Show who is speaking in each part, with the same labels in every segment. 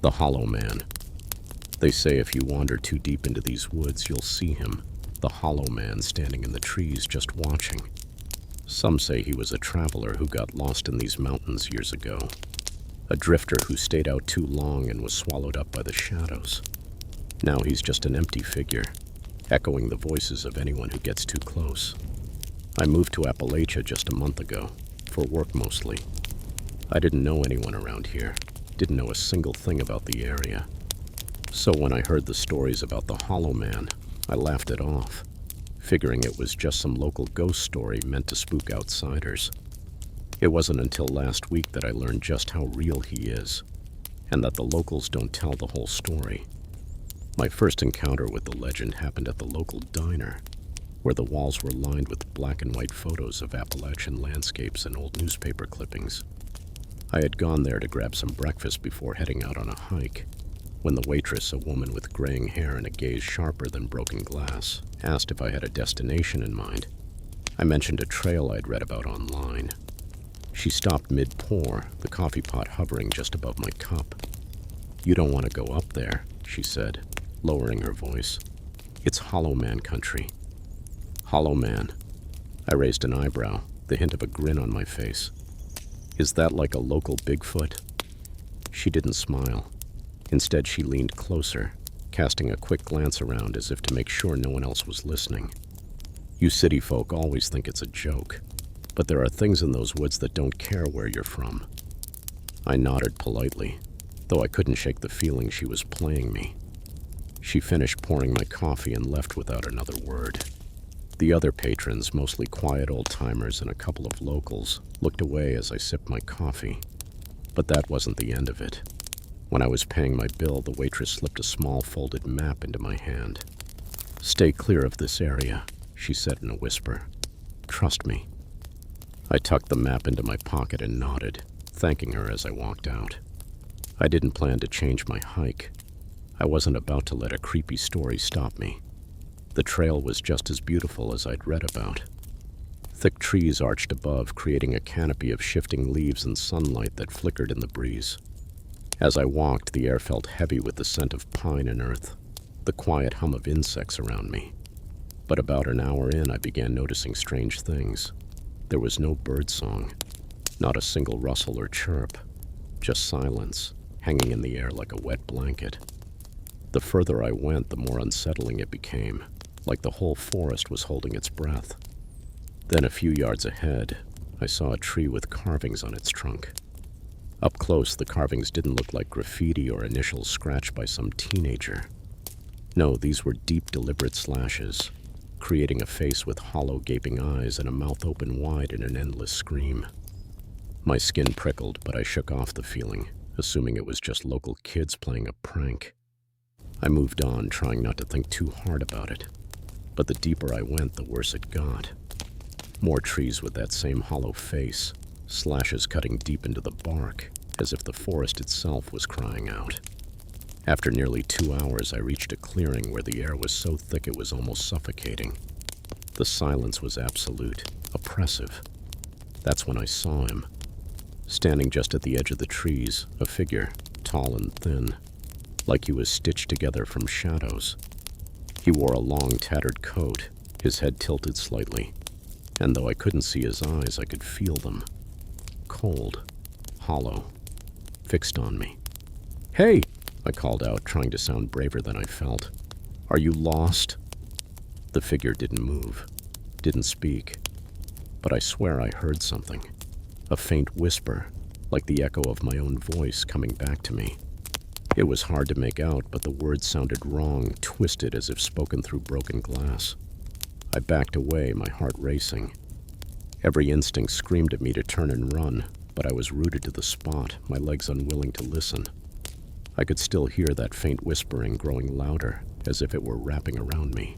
Speaker 1: The Hollow Man. They say if you wander too deep into these woods, you'll see him, the Hollow Man standing in the trees just watching. Some say he was a traveler who got lost in these mountains years ago. A drifter who stayed out too long and was swallowed up by the shadows. Now he's just an empty figure, echoing the voices of anyone who gets too close. I moved to Appalachia just a month ago, for work mostly. I didn't know anyone around here, didn't know a single thing about the area. So when I heard the stories about the Hollow Man, I laughed it off, figuring it was just some local ghost story meant to spook outsiders. It wasn't until last week that I learned just how real he is, and that the locals don't tell the whole story. My first encounter with the legend happened at the local diner, where the walls were lined with black and white photos of Appalachian landscapes and old newspaper clippings. I had gone there to grab some breakfast before heading out on a hike, when the waitress, a woman with graying hair and a gaze sharper than broken glass, asked if I had a destination in mind. I mentioned a trail I'd read about online. She stopped mid-pour, the coffee pot hovering just above my cup. "You don't want to go up there," she said, lowering her voice. "It's Hollow Man country." Hollow Man. I raised an eyebrow, the hint of a grin on my face. "Is that like a local Bigfoot?" She didn't smile. Instead, she leaned closer, casting a quick glance around as if to make sure no one else was listening. "You city folk always think it's a joke, but there are things in those woods that don't care where you're from." I nodded politely, though I couldn't shake the feeling she was playing me. She finished pouring my coffee and left without another word. The other patrons, mostly quiet old-timers and a couple of locals, looked away as I sipped my coffee. But that wasn't the end of it. When I was paying my bill, the waitress slipped a small folded map into my hand. "Stay clear of this area," she said in a whisper. "Trust me." I tucked the map into my pocket and nodded, thanking her as I walked out. I didn't plan to change my hike. I wasn't about to let a creepy story stop me. The trail was just as beautiful as I'd read about. Thick trees arched above, creating a canopy of shifting leaves and sunlight that flickered in the breeze. As I walked, the air felt heavy with the scent of pine and earth, the quiet hum of insects around me. But about an hour in, I began noticing strange things. There was no bird song, not a single rustle or chirp, just silence, hanging in the air like a wet blanket. The further I went, the more unsettling it became, like the whole forest was holding its breath. Then a few yards ahead, I saw a tree with carvings on its trunk. Up close, the carvings didn't look like graffiti or initials scratched by some teenager. No, these were deep, deliberate slashes, creating a face with hollow, gaping eyes and a mouth open wide in an endless scream. My skin prickled, but I shook off the feeling, assuming it was just local kids playing a prank. I moved on, trying not to think too hard about it. But the deeper I went, the worse it got. More trees with that same hollow face, slashes cutting deep into the bark, as if the forest itself was crying out. After nearly 2 hours, I reached a clearing where the air was so thick it was almost suffocating. The silence was absolute, oppressive. That's when I saw him. Standing just at the edge of the trees, a figure, tall and thin, like he was stitched together from shadows. He wore a long, tattered coat, his head tilted slightly, and though I couldn't see his eyes, I could feel them. Cold, hollow, fixed on me. "Hey!" I called out, trying to sound braver than I felt. "Are you lost?" The figure didn't move, didn't speak, but I swear I heard something. A faint whisper, like the echo of my own voice coming back to me. It was hard to make out, but the words sounded wrong, twisted as if spoken through broken glass. I backed away, my heart racing. Every instinct screamed at me to turn and run, but I was rooted to the spot, my legs unwilling to listen. I could still hear that faint whispering growing louder, as if it were wrapping around me.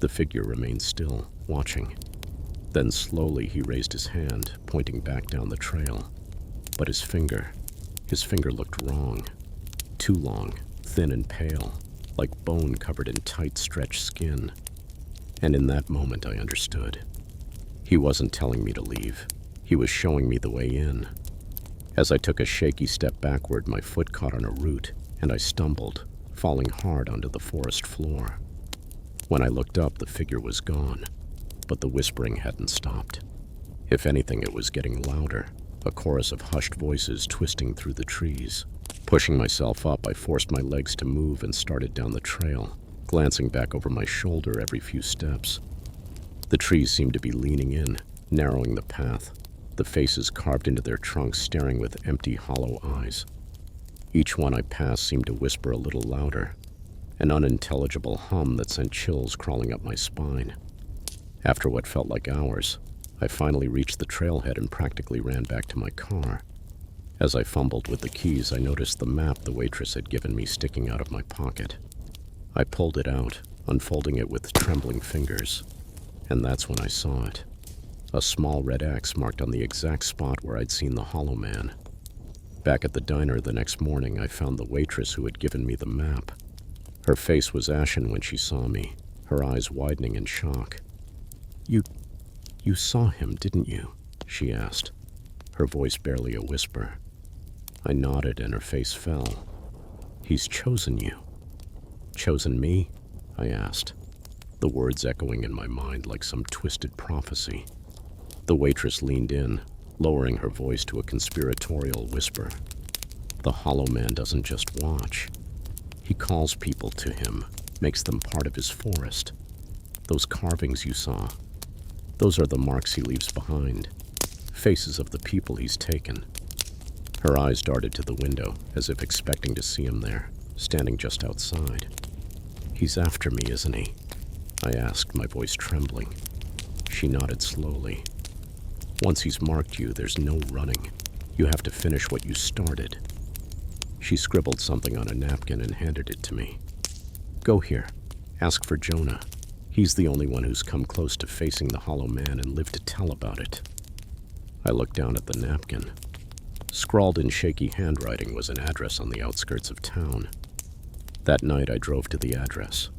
Speaker 1: The figure remained still, watching. Then slowly he raised his hand, pointing back down the trail. But his finger looked wrong. Too long, thin and pale, like bone covered in tight, stretched skin. And in that moment I understood. He wasn't telling me to leave. He was showing me the way in. As I took a shaky step backward, my foot caught on a root, and I stumbled, falling hard onto the forest floor. When I looked up, the figure was gone, but the whispering hadn't stopped. If anything, it was getting louder, a chorus of hushed voices twisting through the trees. Pushing myself up, I forced my legs to move and started down the trail, glancing back over my shoulder every few steps. The trees seemed to be leaning in, narrowing the path, the faces carved into their trunks staring with empty, hollow eyes. Each one I passed seemed to whisper a little louder, an unintelligible hum that sent chills crawling up my spine. After what felt like hours, I finally reached the trailhead and practically ran back to my car. As I fumbled with the keys, I noticed the map the waitress had given me sticking out of my pocket. I pulled it out, unfolding it with trembling fingers, and that's when I saw it. A small red X marked on the exact spot where I'd seen the Hollow Man. Back at the diner the next morning, I found the waitress who had given me the map. Her face was ashen when she saw me, her eyes widening in shock. You saw him, didn't you?" she asked, her voice barely a whisper. I nodded and her face fell. "He's chosen you." "Chosen me?" I asked, the words echoing in my mind like some twisted prophecy. The waitress leaned in, lowering her voice to a conspiratorial whisper. "The Hollow Man doesn't just watch. He calls people to him, makes them part of his forest. Those carvings you saw, those are the marks he leaves behind, faces of the people he's taken." Her eyes darted to the window, as if expecting to see him there, standing just outside. "He's after me, isn't he?" I asked, my voice trembling. She nodded slowly. "Once he's marked you, there's no running. You have to finish what you started." She scribbled something on a napkin and handed it to me. "Go here. Ask for Jonah. He's the only one who's come close to facing the Hollow Man and lived to tell about it." I looked down at the napkin. Scrawled in shaky handwriting was an address on the outskirts of town. That night I drove to the address.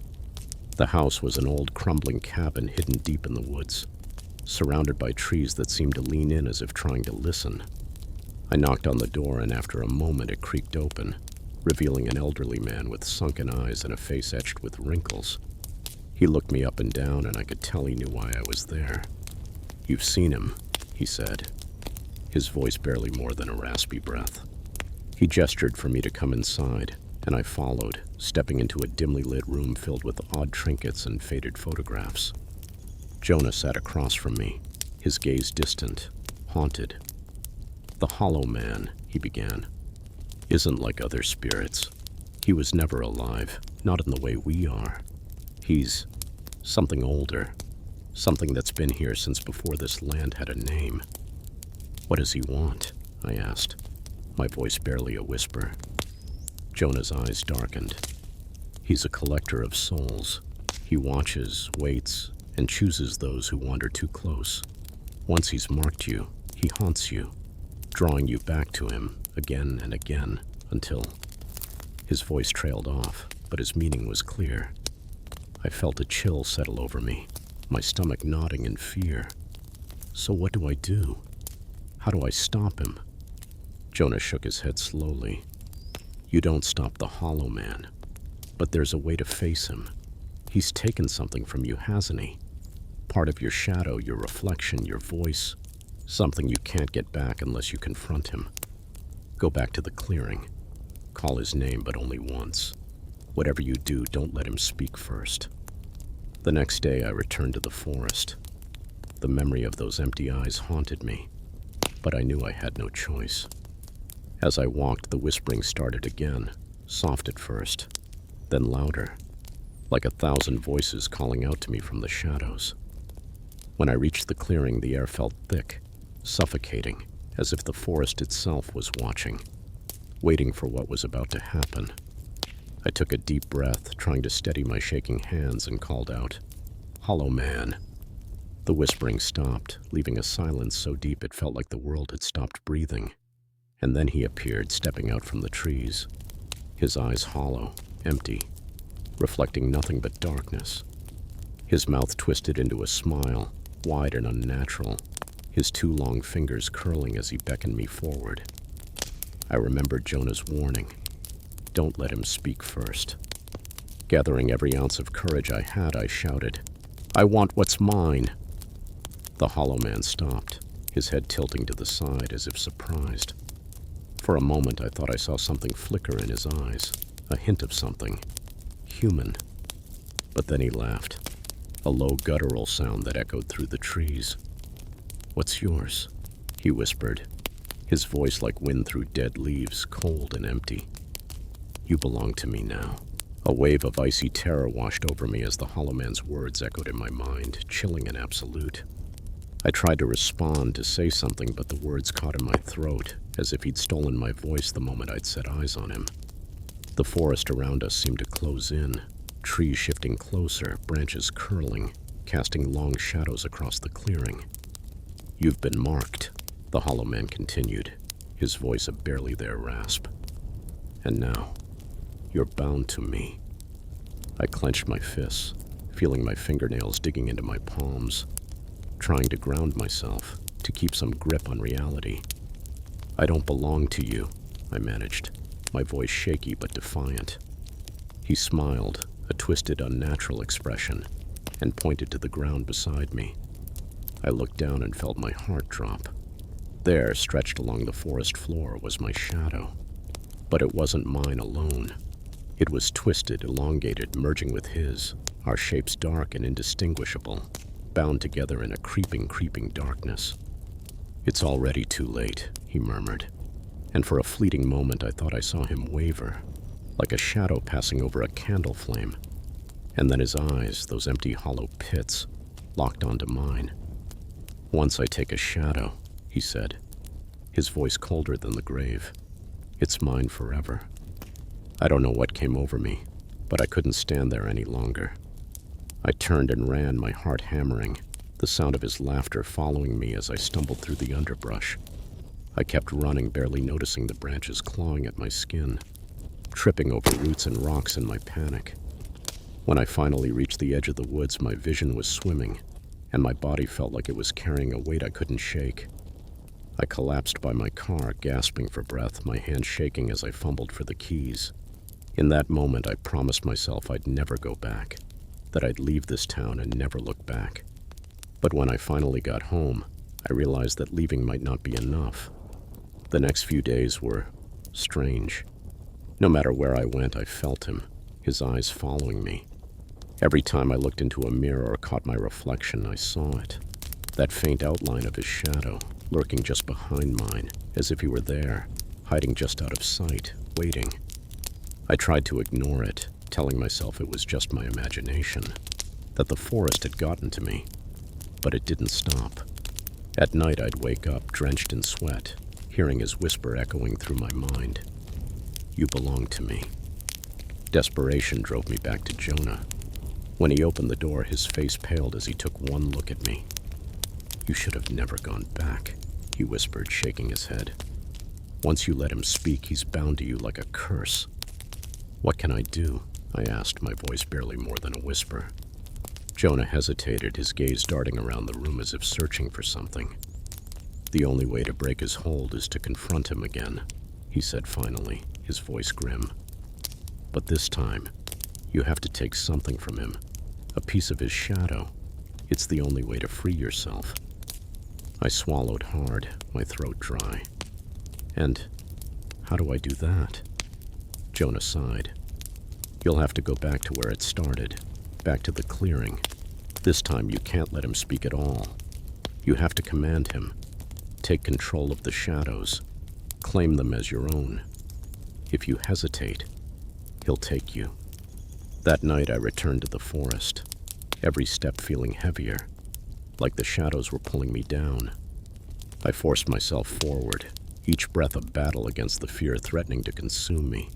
Speaker 1: The house was an old crumbling cabin hidden deep in the woods, surrounded by trees that seemed to lean in as if trying to listen. I knocked on the door, and after a moment it creaked open, revealing an elderly man with sunken eyes and a face etched with wrinkles. He looked me up and down, and I could tell he knew why I was there. "You've seen him," he said, his voice barely more than a raspy breath. He gestured for me to come inside, and I followed, stepping into a dimly lit room filled with odd trinkets and faded photographs. Jonah sat across from me, his gaze distant, haunted. "The Hollow Man," he began, "isn't like other spirits. He was never alive, not in the way we are. He's something older, something that's been here since before this land had a name." "What does he want?" I asked, my voice barely a whisper. Jonah's eyes darkened. "He's a collector of souls. He watches, waits, and chooses those who wander too close. Once he's marked you, he haunts you, drawing you back to him again and again until..." His voice trailed off, but his meaning was clear. I felt a chill settle over me, my stomach knotting in fear. "So what do I do? How do I stop him?" Jonah shook his head slowly. "You don't stop the Hollow Man, but there's a way to face him. He's taken something from you, hasn't he? Part of your shadow, your reflection, your voice, something you can't get back unless you confront him. Go back to the clearing. Call his name, but only once. Whatever you do, don't let him speak first." The next day I returned to the forest. The memory of those empty eyes haunted me, but I knew I had no choice. As I walked, the whispering started again, soft at first, then louder, like 1,000 voices calling out to me from the shadows. When I reached the clearing, the air felt thick, suffocating, as if the forest itself was watching, waiting for what was about to happen. I took a deep breath, trying to steady my shaking hands, and called out, "Hollow Man." The whispering stopped, leaving a silence so deep it felt like the world had stopped breathing. And then he appeared, stepping out from the trees, his eyes hollow, empty, reflecting nothing but darkness. His mouth twisted into a smile, wide and unnatural, his 2 long fingers curling as he beckoned me forward. I remembered Jonah's warning. Don't let him speak first. Gathering every ounce of courage I had, I shouted, "I want what's mine!" The hollow man stopped, his head tilting to the side as if surprised. For a moment, I thought I saw something flicker in his eyes, a hint of something human. But then he laughed, a low guttural sound that echoed through the trees. "What's yours?" he whispered, his voice like wind through dead leaves, cold and empty. "You belong to me now." A wave of icy terror washed over me as the hollow man's words echoed in my mind, chilling and absolute. I tried to respond, to say something, but the words caught in my throat, as if he'd stolen my voice the moment I'd set eyes on him. The forest around us seemed to close in, trees shifting closer, branches curling, casting long shadows across the clearing. "You've been marked," the hollow man continued, his voice a barely there rasp. "And now, you're bound to me." I clenched my fists, feeling my fingernails digging into my palms, trying to ground myself, to keep some grip on reality. "I don't belong to you," I managed, my voice shaky but defiant. He smiled, a twisted, unnatural expression, and pointed to the ground beside me. I looked down and felt my heart drop. There, stretched along the forest floor, was my shadow. But it wasn't mine alone. It was twisted, elongated, merging with his, our shapes dark and indistinguishable, bound together in a creeping darkness. "It's already too late," he murmured, and for a fleeting moment I thought I saw him waver, like a shadow passing over a candle flame. And then his eyes, those empty hollow pits, locked onto mine. "Once I take a shadow," he said, his voice colder than the grave, "it's mine forever." I don't know what came over me, but I couldn't stand there any longer. I turned and ran, my heart hammering, the sound of his laughter following me as I stumbled through the underbrush. I kept running, barely noticing the branches clawing at my skin, tripping over roots and rocks in my panic. When I finally reached the edge of the woods, my vision was swimming, and my body felt like it was carrying a weight I couldn't shake. I collapsed by my car, gasping for breath, my hands shaking as I fumbled for the keys. In that moment, I promised myself I'd never go back, that I'd leave this town and never look back. But when I finally got home, I realized that leaving might not be enough. The next few days were strange. No matter where I went, I felt him, his eyes following me. Every time I looked into a mirror or caught my reflection, I saw it. That faint outline of his shadow, lurking just behind mine, as if he were there, hiding just out of sight, waiting. I tried to ignore it, telling myself it was just my imagination, that the forest had gotten to me. But it didn't stop. At night, I'd wake up, drenched in sweat, hearing his whisper echoing through my mind. "You belong to me." Desperation drove me back to Jonah. When he opened the door, his face paled as he took one look at me. "You should have never gone back," he whispered, shaking his head. "Once you let him speak, he's bound to you like a curse." "What can I do?" I asked, my voice barely more than a whisper. Jonah hesitated, his gaze darting around the room as if searching for something. "The only way to break his hold is to confront him again," he said finally, his voice grim. "But this time, you have to take something from him, a piece of his shadow. It's the only way to free yourself." I swallowed hard, my throat dry. "And how do I do that?" Jonah sighed. "You'll have to go back to where it started, back to the clearing. This time you can't let him speak at all. You have to command him, take control of the shadows, claim them as your own. If you hesitate, he'll take you." That night I returned to the forest, every step feeling heavier, like the shadows were pulling me down. I forced myself forward, each breath a battle against the fear threatening to consume me.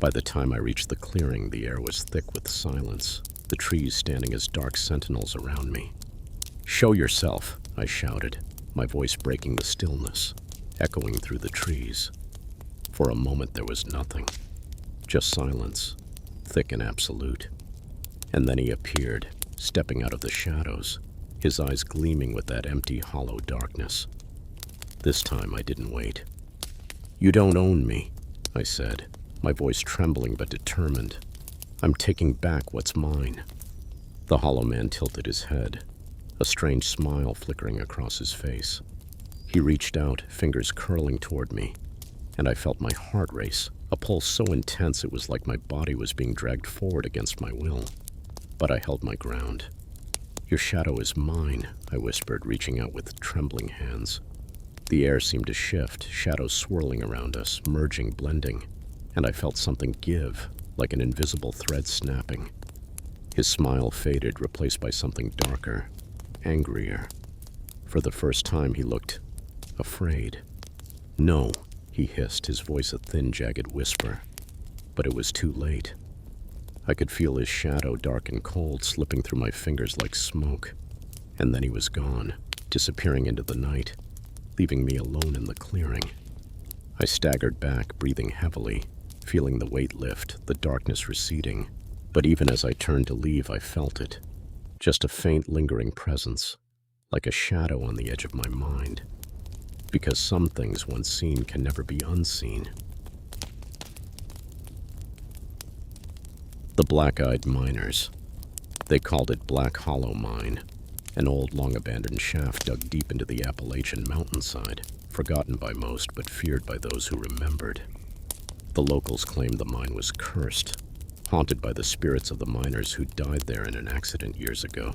Speaker 1: By the time I reached the clearing, the air was thick with silence, the trees standing as dark sentinels around me. "Show yourself," I shouted, my voice breaking the stillness, echoing through the trees. For a moment there was nothing, just silence, thick and absolute. And then he appeared, stepping out of the shadows, his eyes gleaming with that empty, hollow darkness. This time I didn't wait. "You don't own me," I said, my voice trembling but determined. "I'm taking back what's mine." The hollow man tilted his head, a strange smile flickering across his face. He reached out, fingers curling toward me, and I felt my heart race, a pulse so intense it was like my body was being dragged forward against my will. But I held my ground. "Your shadow is mine," I whispered, reaching out with trembling hands. The air seemed to shift, shadows swirling around us, merging, blending, and I felt something give, like an invisible thread snapping. His smile faded, replaced by something darker, angrier. For the first time, he looked afraid. "No," he hissed, his voice a thin, jagged whisper. But it was too late. I could feel his shadow, dark and cold, slipping through my fingers like smoke. And then he was gone, disappearing into the night, leaving me alone in the clearing. I staggered back, breathing heavily, feeling the weight lift, the darkness receding. But even as I turned to leave, I felt it. Just a faint, lingering presence, like a shadow on the edge of my mind. Because some things once seen can never be unseen. The Black-Eyed Miners. They called it Black Hollow Mine, an old, long-abandoned shaft dug deep into the Appalachian mountainside, forgotten by most but feared by those who remembered. The locals claimed the mine was cursed, haunted by the spirits of the miners who died there in an accident years ago.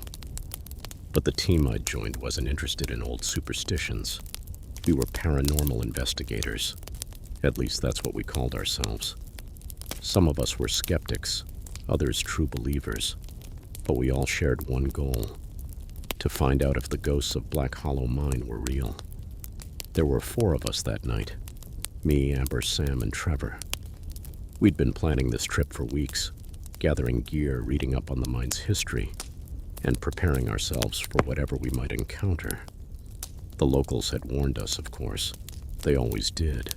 Speaker 1: But the team I'd joined wasn't interested in old superstitions. We were paranormal investigators. At least that's what we called ourselves. Some of us were skeptics, others true believers, but we all shared one goal: to find out if the ghosts of Black Hollow Mine were real. There were 4 of us that night: me, Amber, Sam, and Trevor. We'd been planning this trip for weeks, gathering gear, reading up on the mine's history, and preparing ourselves for whatever we might encounter. The locals had warned us, of course. They always did.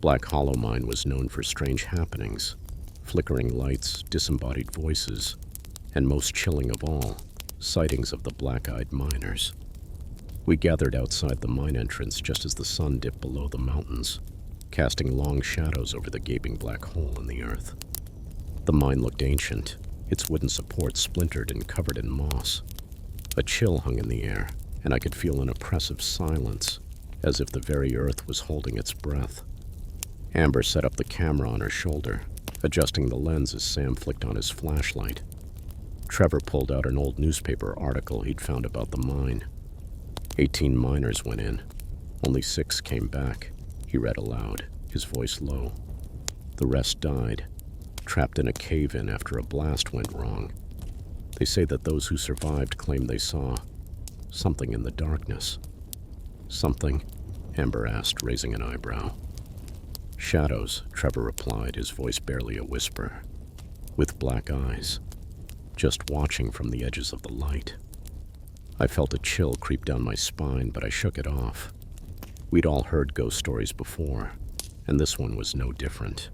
Speaker 1: Black Hollow Mine was known for strange happenings, flickering lights, disembodied voices, and most chilling of all, sightings of the black-eyed miners. We gathered outside the mine entrance just as the sun dipped below the mountains, casting long shadows over the gaping black hole in the earth. The mine looked ancient, its wooden supports splintered and covered in moss. A chill hung in the air, and I could feel an oppressive silence, as if the very earth was holding its breath. Amber set up the camera on her shoulder, adjusting the lens as Sam flicked on his flashlight. Trevor pulled out an old newspaper article he'd found about the mine. 18 miners went in. Only 6 came back, he read aloud, his voice low. The rest died, trapped in a cave-in after a blast went wrong. They say that those who survived claim they saw something in the darkness. "Something?" Amber asked, raising an eyebrow. "Shadows," Trevor replied, his voice barely a whisper. "With black eyes, just watching from the edges of the light." I felt a chill creep down my spine, but I shook it off. We'd all heard ghost stories before, and this one was no different.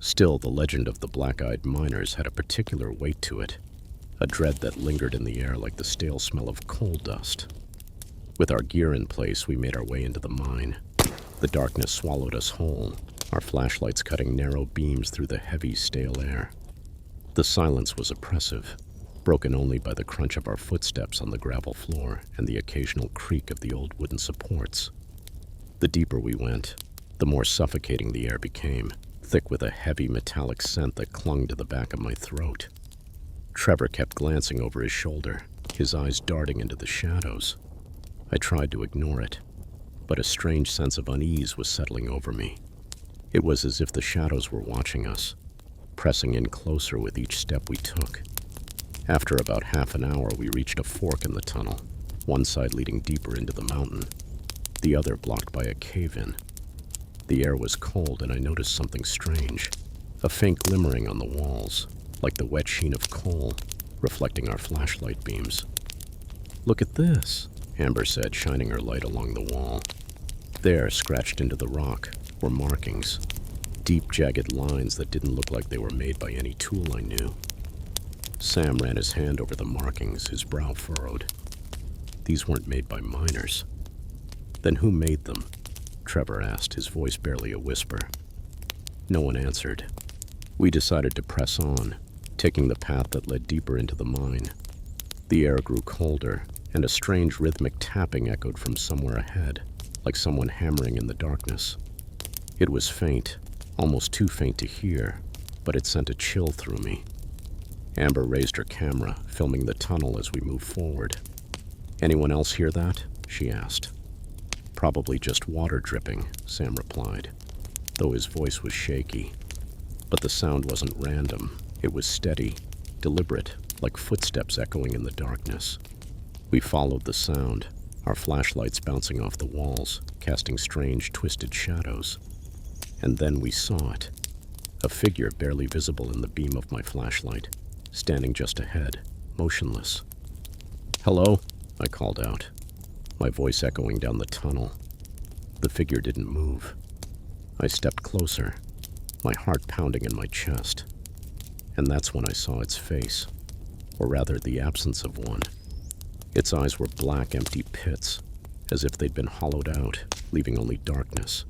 Speaker 1: Still, the legend of the black-eyed miners had a particular weight to it, a dread that lingered in the air like the stale smell of coal dust. With our gear in place, we made our way into the mine. The darkness swallowed us whole, our flashlights cutting narrow beams through the heavy, stale air. The silence was oppressive, broken only by the crunch of our footsteps on the gravel floor and the occasional creak of the old wooden supports. The deeper we went, the more suffocating the air became, thick with a heavy metallic scent that clung to the back of my throat. Trevor kept glancing over his shoulder, his eyes darting into the shadows. I tried to ignore it, but a strange sense of unease was settling over me. It was as if the shadows were watching us, pressing in closer with each step we took. After about half an hour, we reached a fork in the tunnel, one side leading deeper into the mountain, the other blocked by a cave-in. The air was cold, and I noticed something strange, a faint glimmering on the walls, like the wet sheen of coal, reflecting our flashlight beams. "Look at this," Amber said, shining her light along the wall. There, scratched into the rock, were markings, deep, jagged lines that didn't look like they were made by any tool I knew. Sam ran his hand over the markings, his brow furrowed. These weren't made by miners. "Then who made them?" Trevor asked, his voice barely a whisper. No one answered. We decided to press on, taking the path that led deeper into the mine. The air grew colder, and a strange rhythmic tapping echoed from somewhere ahead, like someone hammering in the darkness. It was faint, almost too faint to hear, but it sent a chill through me. Amber raised her camera, filming the tunnel as we moved forward. "Anyone else hear that?" she asked. "Probably just water dripping," Sam replied, though his voice was shaky. But the sound wasn't random. It was steady, deliberate, like footsteps echoing in the darkness. We followed the sound, our flashlights bouncing off the walls, casting strange, twisted shadows. And then we saw it. A figure barely visible in the beam of my flashlight, standing just ahead, motionless. "Hello?" I called out, my voice echoing down the tunnel. The figure didn't move. I stepped closer, my heart pounding in my chest. And that's when I saw its face, or rather the absence of one. Its eyes were black, empty pits, as if they'd been hollowed out, leaving only darkness.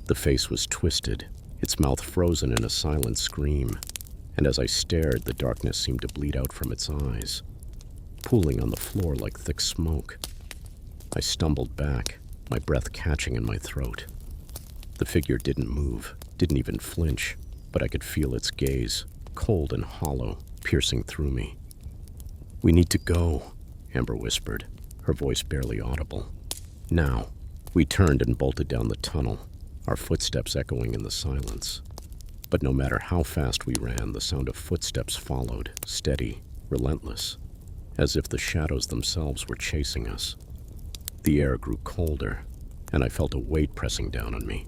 Speaker 1: The face was twisted, its mouth frozen in a silent scream, and as I stared, the darkness seemed to bleed out from its eyes, pooling on the floor like thick smoke. I stumbled back, my breath catching in my throat. The figure didn't move, didn't even flinch, but I could feel its gaze, cold and hollow, piercing through me. "We need to go," Amber whispered, her voice barely audible. "Now." We turned and bolted down the tunnel, our footsteps echoing in the silence. But no matter how fast we ran, the sound of footsteps followed, steady, relentless, as if the shadows themselves were chasing us. The air grew colder, and I felt a weight pressing down on me,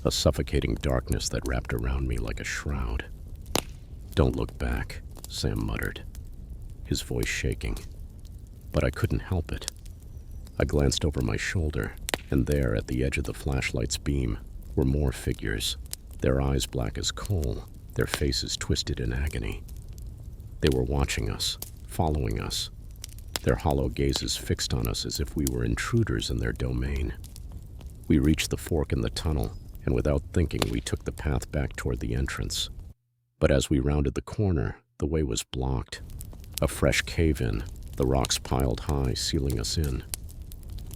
Speaker 1: a suffocating darkness that wrapped around me like a shroud. "Don't look back," Sam muttered, his voice shaking. But I couldn't help it. I glanced over my shoulder, and there, at the edge of the flashlight's beam, were more figures, their eyes black as coal, their faces twisted in agony. They were watching us, following us, their hollow gazes fixed on us as if we were intruders in their domain. We reached the fork in the tunnel, and without thinking, we took the path back toward the entrance. But as we rounded the corner, the way was blocked. A fresh cave-in, the rocks piled high, sealing us in.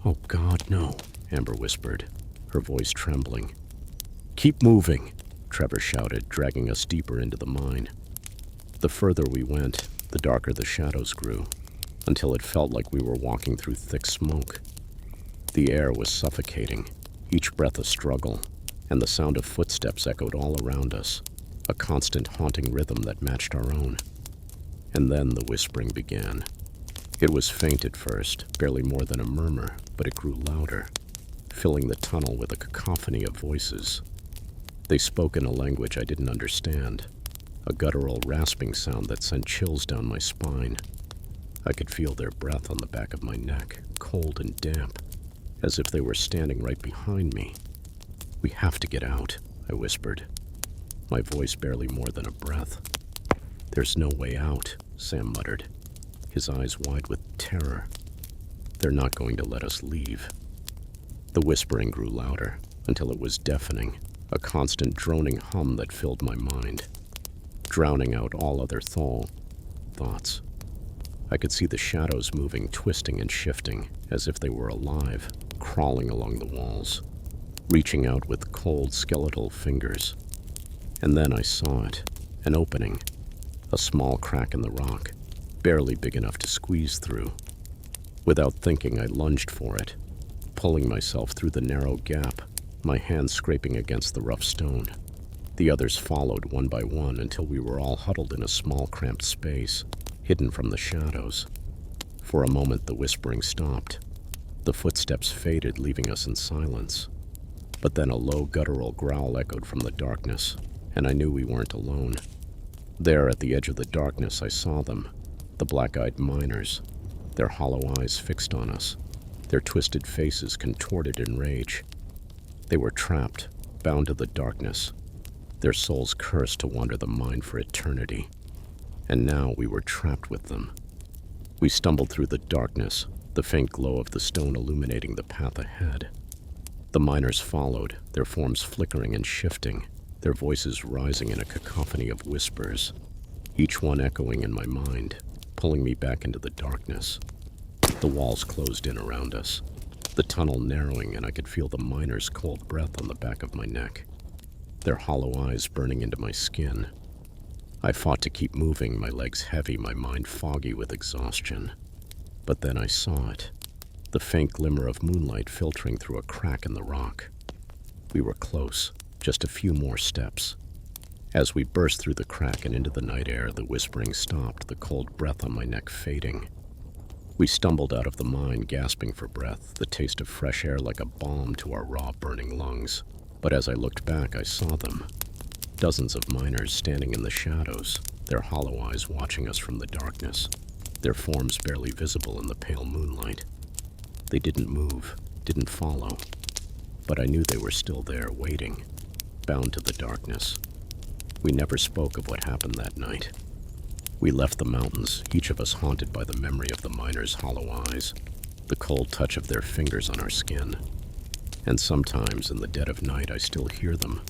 Speaker 1: "Oh God, no," Amber whispered, her voice trembling. "Keep moving," Trevor shouted, dragging us deeper into the mine. The further we went, the darker the shadows grew, until it felt like we were walking through thick smoke. The air was suffocating, each breath a struggle, and the sound of footsteps echoed all around us, a constant haunting rhythm that matched our own. And then the whispering began. It was faint at first, barely more than a murmur, but it grew louder, filling the tunnel with a cacophony of voices. They spoke in a language I didn't understand, a guttural rasping sound that sent chills down my spine. I could feel their breath on the back of my neck, cold and damp, as if they were standing right behind me. "We have to get out," I whispered, my voice barely more than a breath. "There's no way out," Sam muttered, his eyes wide with terror. "They're not going to let us leave." The whispering grew louder, until it was deafening, a constant droning hum that filled my mind, drowning out all other thoughts. I could see the shadows moving, twisting and shifting, as if they were alive, crawling along the walls, reaching out with cold, skeletal fingers. And then I saw it, an opening, a small crack in the rock, barely big enough to squeeze through. Without thinking, I lunged for it, pulling myself through the narrow gap, my hands scraping against the rough stone. The others followed one by one until we were all huddled in a small, cramped space, hidden from the shadows. For a moment, the whispering stopped. The footsteps faded, leaving us in silence. But then a low, guttural growl echoed from the darkness, and I knew we weren't alone. There, at the edge of the darkness, I saw them, the black-eyed miners, their hollow eyes fixed on us, their twisted faces contorted in rage. They were trapped, bound to the darkness, their souls cursed to wander the mine for eternity. And now we were trapped with them. We stumbled through the darkness, the faint glow of the stone illuminating the path ahead. The miners followed, their forms flickering and shifting, their voices rising in a cacophony of whispers, each one echoing in my mind, pulling me back into the darkness. The walls closed in around us, the tunnel narrowing, and I could feel the miners' cold breath on the back of my neck, their hollow eyes burning into my skin. I fought to keep moving, my legs heavy, my mind foggy with exhaustion. But then I saw it, the faint glimmer of moonlight filtering through a crack in the rock. We were close, just a few more steps. As we burst through the crack and into the night air, the whispering stopped, the cold breath on my neck fading. We stumbled out of the mine, gasping for breath, the taste of fresh air like a balm to our raw, burning lungs. But as I looked back, I saw them. Dozens of miners standing in the shadows, their hollow eyes watching us from the darkness, their forms barely visible in the pale moonlight. They didn't move, didn't follow, but I knew they were still there, waiting, bound to the darkness. We never spoke of what happened that night. We left the mountains, each of us haunted by the memory of the miners' hollow eyes, the cold touch of their fingers on our skin. And sometimes, in the dead of night, I still hear them,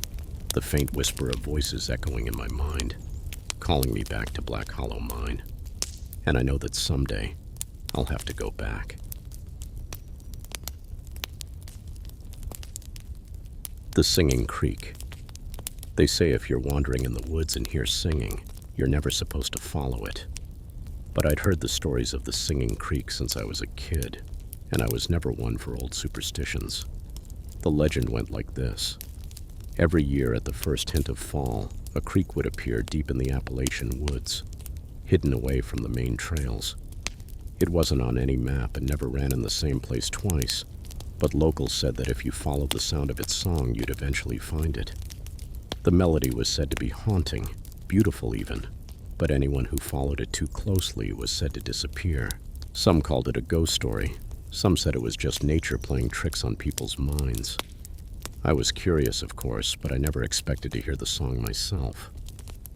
Speaker 1: the faint whisper of voices echoing in my mind, calling me back to Black Hollow Mine. And I know that someday, I'll have to go back. The Singing Creek. They say if you're wandering in the woods and hear singing, you're never supposed to follow it. But I'd heard the stories of the Singing Creek since I was a kid, and I was never one for old superstitions. The legend went like this. Every year at the first hint of fall, a creek would appear deep in the Appalachian woods, hidden away from the main trails. It wasn't on any map and never ran in the same place twice, but locals said that if you followed the sound of its song, you'd eventually find it. The melody was said to be haunting, beautiful even, but anyone who followed it too closely was said to disappear. Some called it a ghost story. Some said it was just nature playing tricks on people's minds. I was curious, of course, but I never expected to hear the song myself.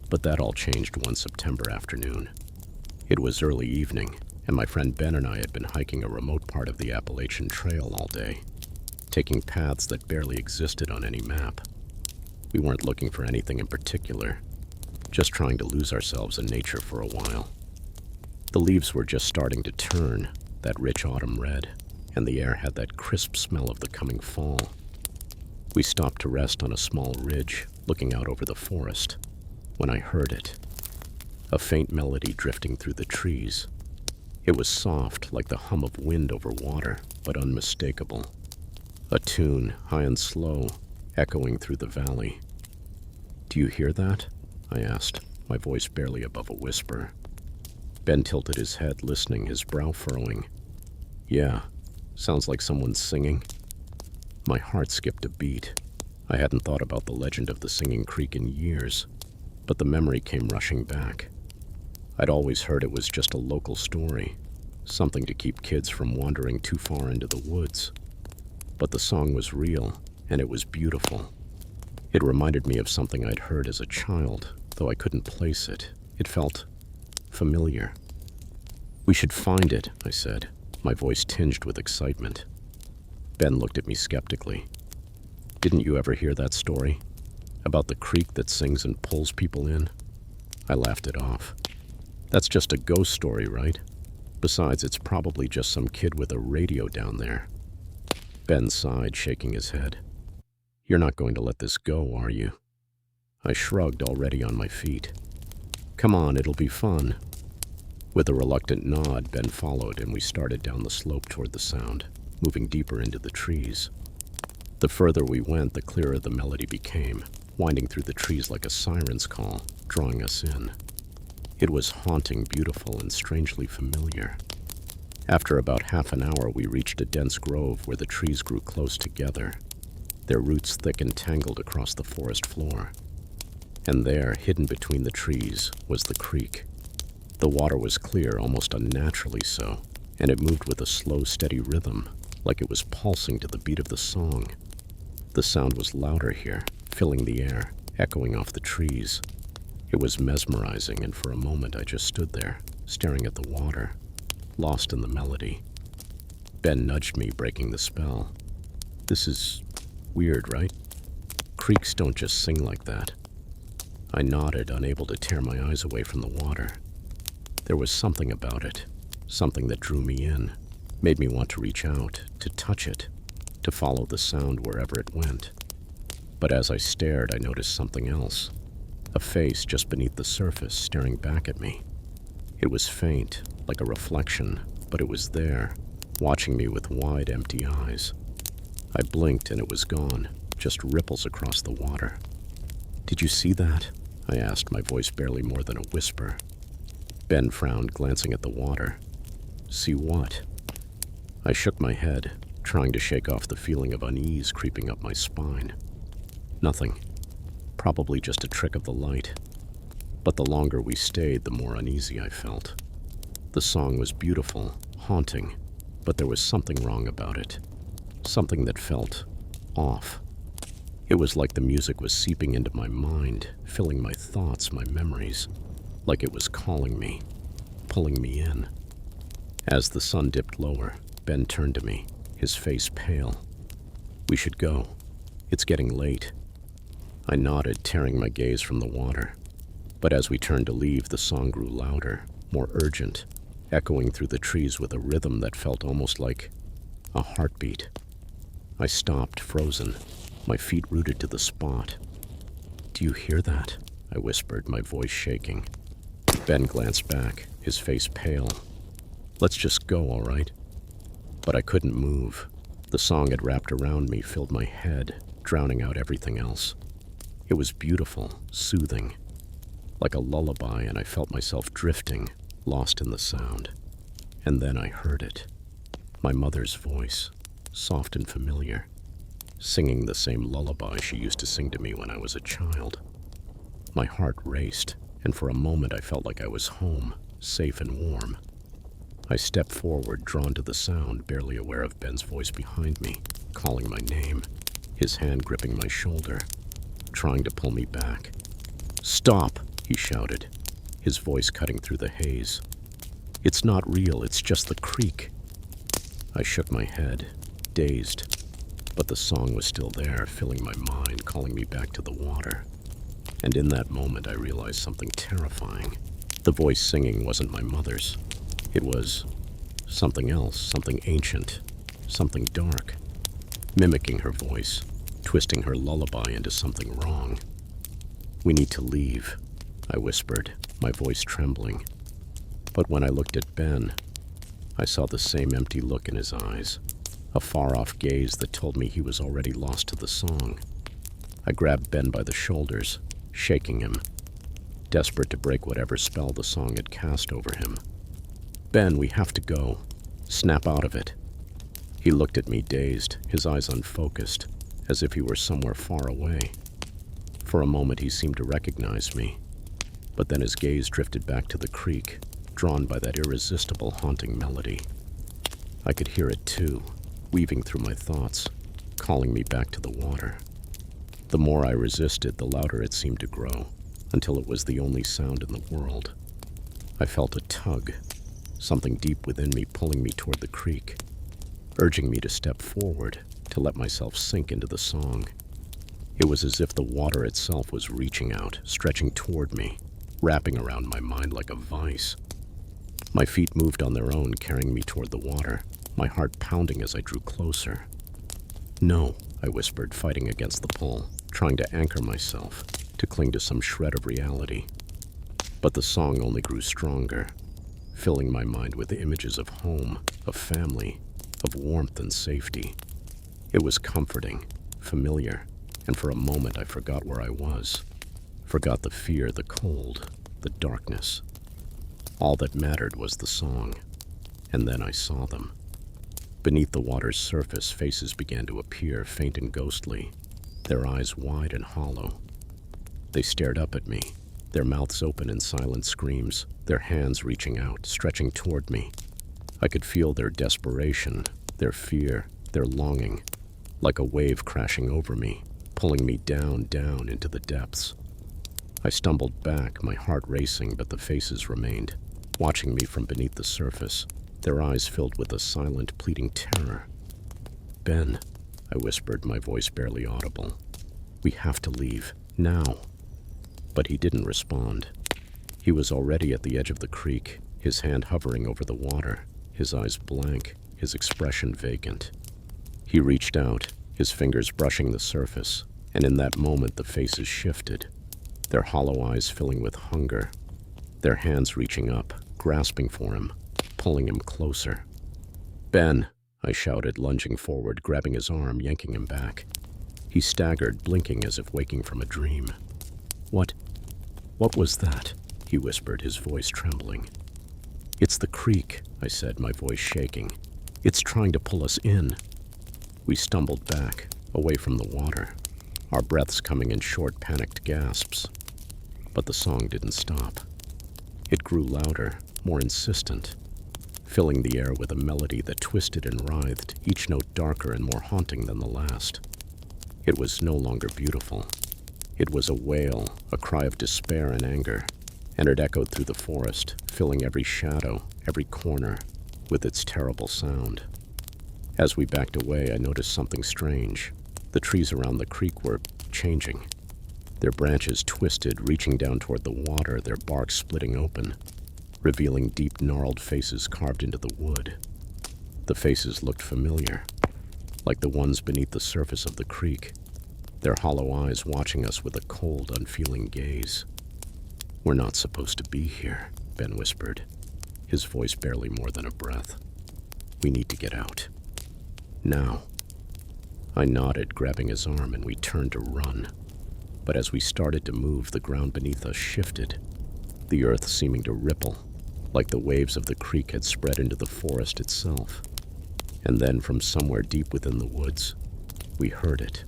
Speaker 1: But that all changed one September afternoon. It was early evening, and my friend Ben and I had been hiking a remote part of the Appalachian Trail all day, taking paths that barely existed on any map. We weren't looking for anything in particular, just trying to lose ourselves in nature for a while. The leaves were just starting to turn, that rich autumn red, and the air had that crisp smell of the coming fall. We stopped to rest on a small ridge, looking out over the forest, when I heard it. A faint melody drifting through the trees. It was soft, like the hum of wind over water, but unmistakable. A tune, high and slow, echoing through the valley. "Do you hear that?" I asked, my voice barely above a whisper. Ben tilted his head, listening, his brow furrowing. "Yeah, sounds like someone's singing." My heart skipped a beat. I hadn't thought about the legend of the Singing Creek in years, but the memory came rushing back. I'd always heard it was just a local story, something to keep kids from wandering too far into the woods. But the song was real, and it was beautiful. It reminded me of something I'd heard as a child, though I couldn't place it. It felt familiar. "We should find it," I said, my voice tinged with excitement. Ben looked at me skeptically. "Didn't you ever hear that story? About the creek that sings and pulls people in?" I laughed it off. "That's just a ghost story, right? Besides, it's probably just some kid with a radio down there." Ben sighed, shaking his head. "You're not going to let this go, are you?" I shrugged, already on my feet. "Come on, it'll be fun." With a reluctant nod, Ben followed, and we started down the slope toward the sound, moving deeper into the trees. The further we went, the clearer the melody became, winding through the trees like a siren's call, drawing us in. It was haunting, beautiful, and strangely familiar. After about half an hour, we reached a dense grove where the trees grew close together, their roots thick and tangled across the forest floor. And there, hidden between the trees, was the creek. The water was clear, almost unnaturally so, and it moved with a slow, steady rhythm, like it was pulsing to the beat of the song. The sound was louder here, filling the air, echoing off the trees. It was mesmerizing, and for a moment I just stood there, staring at the water, lost in the melody. Ben nudged me, breaking the spell. "This is weird, right?" Creeks don't just sing like that. I nodded, unable to tear my eyes away from the water. There was something about it, something that drew me in, made me want to reach out, to touch it, to follow the sound wherever it went. But as I stared, I noticed something else. A face just beneath the surface, staring back at me. It was faint, like a reflection, but it was there, watching me with wide, empty eyes. I blinked and it was gone, just ripples across the water. "Did you see that?" I asked, my voice barely more than a whisper. Ben frowned, glancing at the water. "See what?" I shook my head, trying to shake off the feeling of unease creeping up my spine. "Nothing. Probably just a trick of the light." But the longer we stayed, the more uneasy I felt. The song was beautiful, haunting, but there was something wrong about it. Something that felt off. It was like the music was seeping into my mind, filling my thoughts, my memories, like it was calling me, pulling me in. As the sun dipped lower, Ben turned to me, his face pale. "We should go. It's getting late." I nodded, tearing my gaze from the water. But as we turned to leave, the song grew louder, more urgent, echoing through the trees with a rhythm that felt almost like a heartbeat. I stopped, frozen, my feet rooted to the spot. "Do you hear that?" I whispered, my voice shaking. Ben glanced back, his face pale. "Let's just go, all right?" But I couldn't move. The song had wrapped around me, filled my head, drowning out everything else. It was beautiful, soothing, like a lullaby, and I felt myself drifting, lost in the sound. And then I heard it. My mother's voice, soft and familiar, singing the same lullaby she used to sing to me when I was a child. My heart raced, and for a moment I felt like I was home, safe and warm. I stepped forward, drawn to the sound, barely aware of Ben's voice behind me, calling my name, his hand gripping my shoulder, trying to pull me back. "Stop!" he shouted, his voice cutting through the haze. "It's not real, it's just the creek." I shook my head, dazed, but the song was still there, filling my mind, calling me back to the water. And in that moment, I realized something terrifying. The voice singing wasn't my mother's. It was something else, something ancient, something dark, mimicking her voice, twisting her lullaby into something wrong. "We need to leave," I whispered, my voice trembling. But when I looked at Ben, I saw the same empty look in his eyes, a far-off gaze that told me he was already lost to the song. I grabbed Ben by the shoulders, shaking him, desperate to break whatever spell the song had cast over him. "Ben, we have to go. Snap out of it." He looked at me dazed, his eyes unfocused, as if he were somewhere far away. For a moment he seemed to recognize me, but then his gaze drifted back to the creek, drawn by that irresistible, haunting melody. I could hear it too, weaving through my thoughts, calling me back to the water. The more I resisted, the louder it seemed to grow, until it was the only sound in the world. I felt a tug, something deep within me pulling me toward the creek, urging me to step forward, to let myself sink into the song. It was as if the water itself was reaching out, stretching toward me, wrapping around my mind like a vice. My feet moved on their own, carrying me toward the water, my heart pounding as I drew closer. "No," I whispered, fighting against the pull, trying to anchor myself, to cling to some shred of reality. But the song only grew stronger, filling my mind with images of home, of family, of warmth and safety. It was comforting, familiar, and for a moment I forgot where I was, forgot the fear, the cold, the darkness. All that mattered was the song, and then I saw them. Beneath the water's surface, faces began to appear, faint and ghostly, their eyes wide and hollow. They stared up at me, their mouths open in silent screams, their hands reaching out, stretching toward me. I could feel their desperation, their fear, their longing, like a wave crashing over me, pulling me down, down into the depths. I stumbled back, my heart racing, but the faces remained, watching me from beneath the surface, their eyes filled with a silent, pleading terror. "Ben," I whispered, my voice barely audible. We have to leave, now." But he didn't respond. He was already at the edge of the creek, his hand hovering over the water, his eyes blank, his expression vacant. He reached out, his fingers brushing the surface, and in that moment the faces shifted, their hollow eyes filling with hunger, their hands reaching up, grasping for him, pulling him closer. "Ben!" I shouted, lunging forward, grabbing his arm, yanking him back. He staggered, blinking as if waking from a dream. What was that?" he whispered, his voice trembling. "It's the creek," I said, my voice shaking. "It's trying to pull us in." We stumbled back, away from the water, our breaths coming in short, panicked gasps. But the song didn't stop. It grew louder, more insistent, filling the air with a melody that twisted and writhed, each note darker and more haunting than the last. It was no longer beautiful. It was a wail, a cry of despair and anger, and it echoed through the forest, filling every shadow, every corner, with its terrible sound. As we backed away, I noticed something strange. The trees around the creek were changing. Their branches twisted, reaching down toward the water, their bark splitting open, revealing deep, gnarled faces carved into the wood. The faces looked familiar, like the ones beneath the surface of the creek, their hollow eyes watching us with a cold, unfeeling gaze. "We're not supposed to be here," Ben whispered, his voice barely more than a breath. "We need to get out. Now." I nodded, grabbing his arm, and we turned to run. But as we started to move, the ground beneath us shifted, the earth seeming to ripple, like the waves of the creek had spread into the forest itself. And then, from somewhere deep within the woods, we heard it.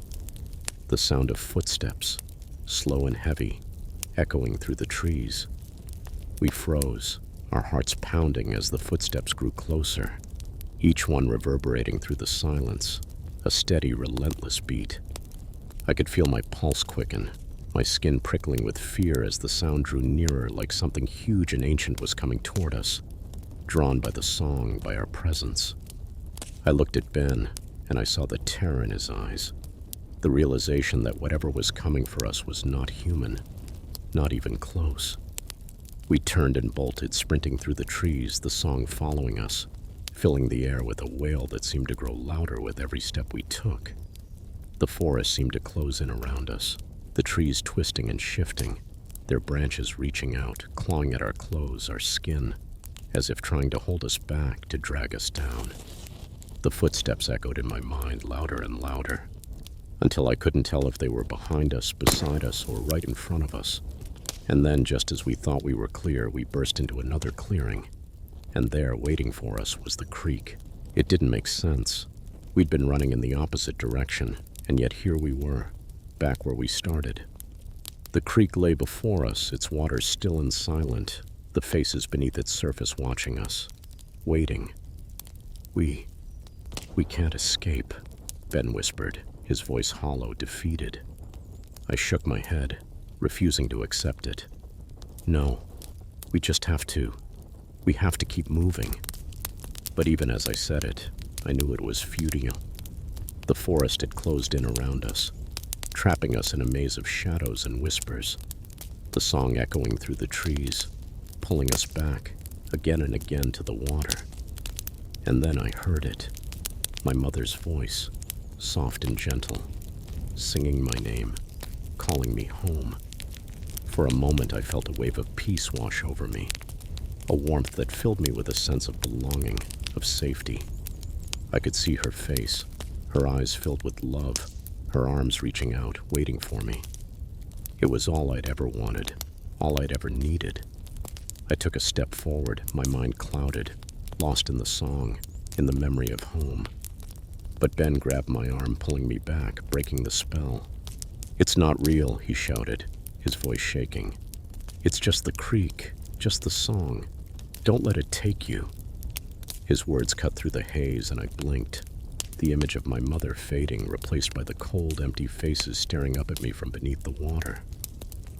Speaker 1: The sound of footsteps, slow and heavy, echoing through the trees. We froze, our hearts pounding as the footsteps grew closer, each one reverberating through the silence, a steady, relentless beat. I could feel my pulse quicken, my skin prickling with fear as the sound drew nearer, like something huge and ancient was coming toward us, drawn by the song, by our presence. I looked at Ben, and I saw the terror in his eyes, the realization that whatever was coming for us was not human, not even close. We turned and bolted, sprinting through the trees, the song following us, filling the air with a wail that seemed to grow louder with every step we took. The forest seemed to close in around us, the trees twisting and shifting, their branches reaching out, clawing at our clothes, our skin, as if trying to hold us back, to drag us down. The footsteps echoed in my mind, louder and louder, until I couldn't tell if they were behind us, beside us, or right in front of us. And then, just as we thought we were clear, we burst into another clearing. And there, waiting for us, was the creek. It didn't make sense. We'd been running in the opposite direction, and yet here we were, back where we started. The creek lay before us, its waters still and silent, the faces beneath its surface watching us, waiting. We can't escape," Ben whispered, his voice hollow, defeated. I shook my head, refusing to accept it. "No, we just have to. We have to keep moving." But even as I said it, I knew it was futile. The forest had closed in around us, trapping us in a maze of shadows and whispers, the song echoing through the trees, pulling us back, again and again, to the water. And then I heard it, my mother's voice, soft and gentle, singing my name, calling me home. For a moment I felt a wave of peace wash over me, a warmth that filled me with a sense of belonging, of safety. I could see her face, her eyes filled with love, her arms reaching out, waiting for me. It was all I'd ever wanted, all I'd ever needed. I took a step forward, my mind clouded, lost in the song, in the memory of home. But Ben grabbed my arm, pulling me back, breaking the spell. "It's not real," he shouted, his voice shaking. "It's just the creek, just the song. Don't let it take you." His words cut through the haze, and I blinked, the image of my mother fading, replaced by the cold, empty faces staring up at me from beneath the water.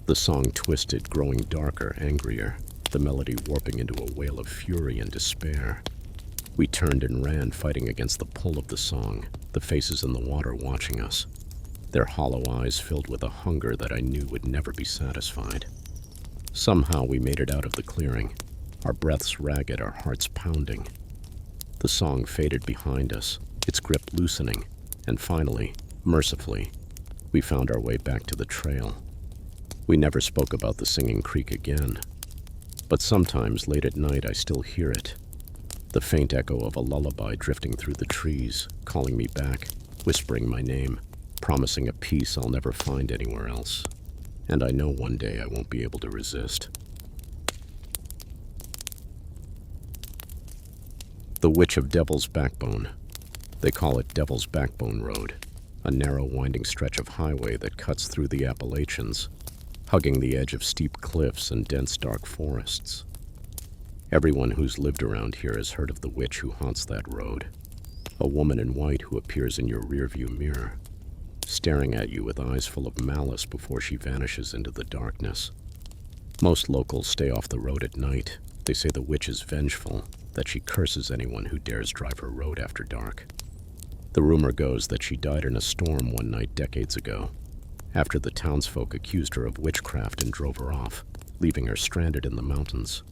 Speaker 1: The song twisted, growing darker, angrier, the melody warping into a wail of fury and despair. We turned and ran, fighting against the pull of the song, the faces in the water watching us. their hollow eyes filled with a hunger that I knew would never be satisfied. Somehow we made it out of the clearing, our breaths ragged, our hearts pounding. The song faded behind us, its grip loosening, and finally, mercifully, we found our way back to the trail. We never spoke about the Singing Creek again, but sometimes late at night I still hear it, the faint echo of a lullaby drifting through the trees, calling me back, whispering my name, promising a peace I'll never find anywhere else. And I know one day I won't be able to resist. The Witch of Devil's Backbone. They call it Devil's Backbone Road, a narrow winding stretch of highway that cuts through the Appalachians, hugging the edge of steep cliffs and dense dark forests. Everyone who's lived around here has heard of the witch who haunts that road, a woman in white who appears in your rearview mirror, staring at you with eyes full of malice before she vanishes into the darkness. Most locals stay off the road at night. They say the witch is vengeful, that she curses anyone who dares drive her road after dark. The rumor goes that she died in a storm one night decades ago, after the townsfolk accused her of witchcraft and drove her off, leaving her stranded in the mountains.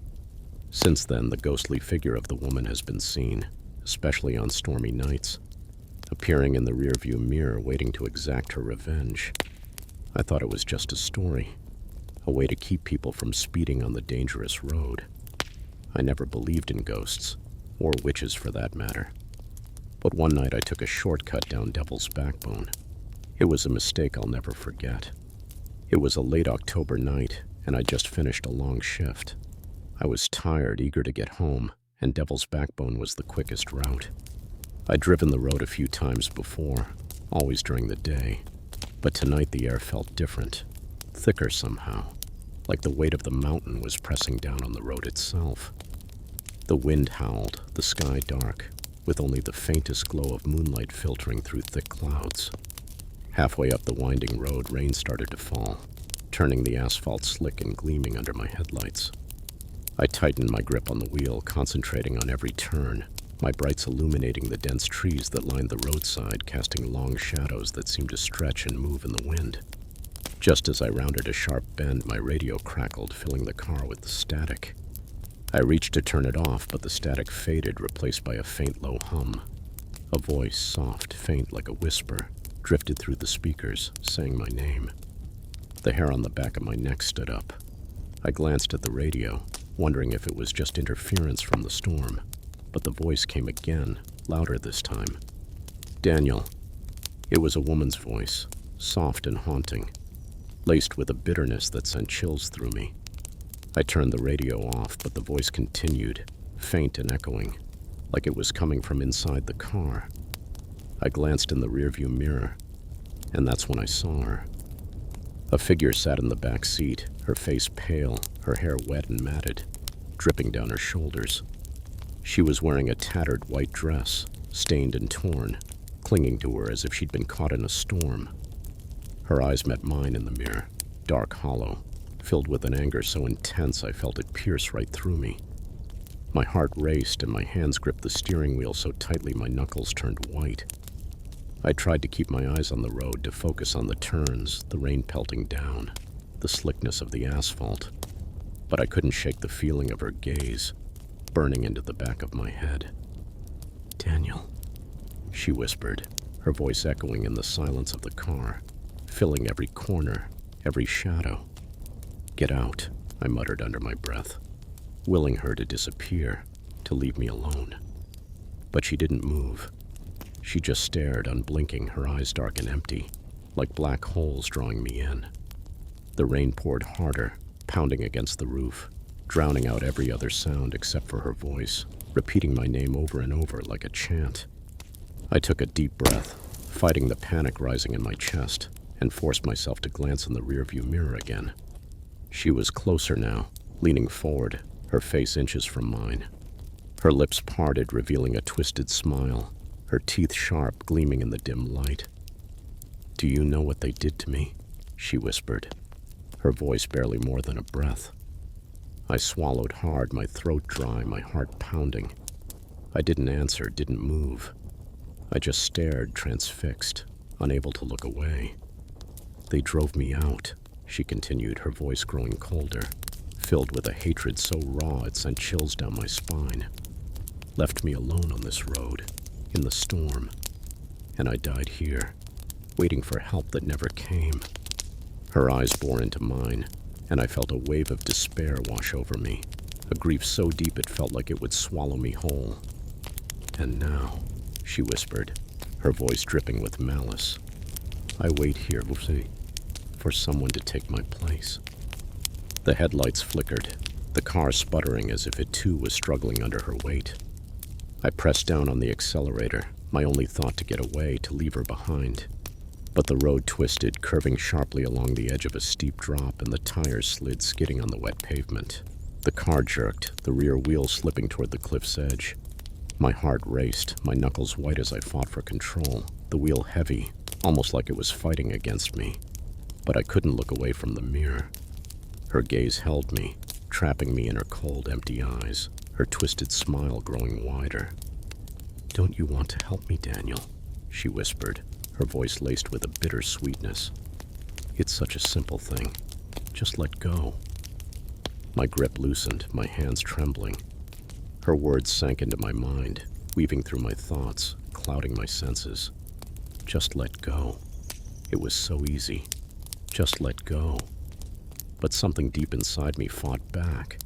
Speaker 1: Since then, the ghostly figure of the woman has been seen, especially on stormy nights, appearing in the rearview mirror waiting to exact her revenge. I thought it was just a story, a way to keep people from speeding on the dangerous road. I never believed in ghosts, or witches for that matter. But one night I took a shortcut down Devil's Backbone. It was a mistake I'll never forget. It was a late October night, and I just finished a long shift. I was tired, eager to get home, and Devil's Backbone was the quickest route. I'd driven the road a few times before, always during the day, but tonight the air felt different, thicker somehow, like the weight of the mountain was pressing down on the road itself. The wind howled, the sky dark, with only the faintest glow of moonlight filtering through thick clouds. Halfway up the winding road, rain started to fall, turning the asphalt slick and gleaming under my headlights. I tightened my grip on the wheel, concentrating on every turn, my brights illuminating the dense trees that lined the roadside, casting long shadows that seemed to stretch and move in the wind. Just as I rounded a sharp bend, my radio crackled, filling the car with static. I reached to turn it off, but the static faded, replaced by a faint low hum. A voice, soft, faint like a whisper, drifted through the speakers, saying my name. The hair on the back of my neck stood up. I glanced at the radio, wondering if it was just interference from the storm, but the voice came again, louder this time. Daniel. It was a woman's voice, soft and haunting, laced with a bitterness that sent chills through me. I turned the radio off, but the voice continued, faint and echoing, like it was coming from inside the car. I glanced in the rearview mirror, and that's when I saw her. A figure sat in the back seat, her face pale, her hair wet and matted, dripping down her shoulders. She was wearing a tattered white dress, stained and torn, clinging to her as if she'd been caught in a storm. Her eyes met mine in the mirror, dark, hollow, filled with an anger so intense I felt it pierce right through me. My heart raced and my hands gripped the steering wheel so tightly my knuckles turned white. I tried to keep my eyes on the road, to focus on the turns, the rain pelting down, the slickness of the asphalt, but I couldn't shake the feeling of her gaze, burning into the back of my head. Daniel, she whispered, her voice echoing in the silence of the car, filling every corner, every shadow. Get out, I muttered under my breath, willing her to disappear, to leave me alone. But she didn't move. She just stared, unblinking, her eyes dark and empty, like black holes drawing me in. The rain poured harder, pounding against the roof, drowning out every other sound except for her voice, repeating my name over and over like a chant. I took a deep breath, fighting the panic rising in my chest, and forced myself to glance in the rearview mirror again. She was closer now, leaning forward, her face inches from mine. Her lips parted, revealing a twisted smile, her teeth sharp, gleaming in the dim light. Do you know what they did to me? She whispered, her voice barely more than a breath. I swallowed hard, my throat dry, my heart pounding. I didn't answer, didn't move. I just stared, transfixed, unable to look away. They drove me out, she continued, her voice growing colder, filled with a hatred so raw it sent chills down my spine. Left me alone on this road, in the storm, and I died here, waiting for help that never came. Her eyes bore into mine, and I felt a wave of despair wash over me, a grief so deep it felt like it would swallow me whole. And now, she whispered, her voice dripping with malice, I wait here for someone to take my place. The headlights flickered, the car sputtering as if it too was struggling under her weight. I pressed down on the accelerator, my only thought to get away, to leave her behind. But the road twisted, curving sharply along the edge of a steep drop, and the tires slid, skidding on the wet pavement. The car jerked, the rear wheel slipping toward the cliff's edge. My heart raced, my knuckles white as I fought for control, the wheel heavy, almost like it was fighting against me. But I couldn't look away from the mirror. Her gaze held me, trapping me in her cold, empty eyes, her twisted smile growing wider. Don't you want to help me, Daniel? She whispered, her voice laced with a bitter sweetness. It's such a simple thing. Just let go. My grip loosened, my hands trembling. Her words sank into my mind, weaving through my thoughts, clouding my senses. Just let go. It was so easy. Just let go. But something deep inside me fought back.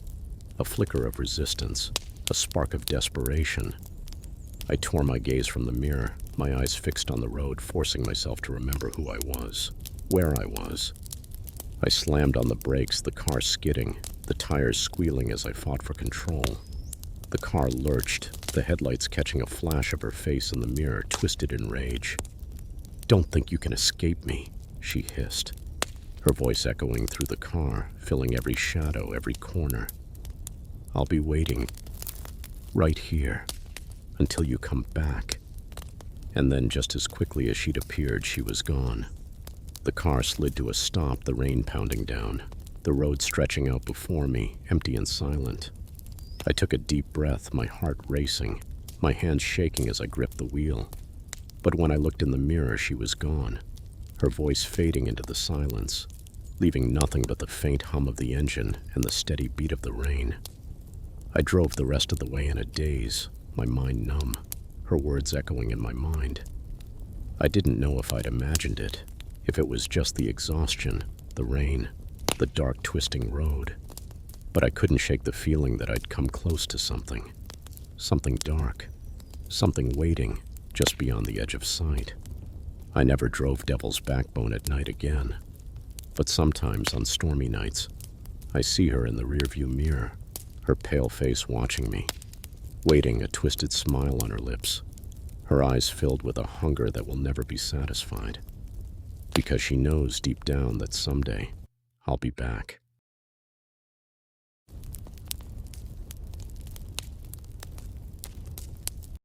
Speaker 1: A flicker of resistance, a spark of desperation. I tore my gaze from the mirror, my eyes fixed on the road, forcing myself to remember who I was, where I was. I slammed on the brakes, the car skidding, the tires squealing as I fought for control. The car lurched, the headlights catching a flash of her face in the mirror, twisted in rage. Don't think you can escape me, she hissed, her voice echoing through the car, filling every shadow, every corner. I'll be waiting, right here, until you come back. And then, just as quickly as she'd appeared, she was gone. The car slid to a stop, the rain pounding down, the road stretching out before me, empty and silent. I took a deep breath, my heart racing, my hands shaking as I gripped the wheel. But when I looked in the mirror, she was gone, her voice fading into the silence, leaving nothing but the faint hum of the engine and the steady beat of the rain. I drove the rest of the way in a daze, my mind numb, her words echoing in my mind. I didn't know if I'd imagined it, if it was just the exhaustion, the rain, the dark twisting road. But I couldn't shake the feeling that I'd come close to something dark, something waiting just beyond the edge of sight. I never drove Devil's Backbone at night again, but sometimes on stormy nights, I see her in the rearview mirror, her pale face watching me, waiting, a twisted smile on her lips, her eyes filled with a hunger that will never be satisfied, because she knows deep down that someday I'll be back.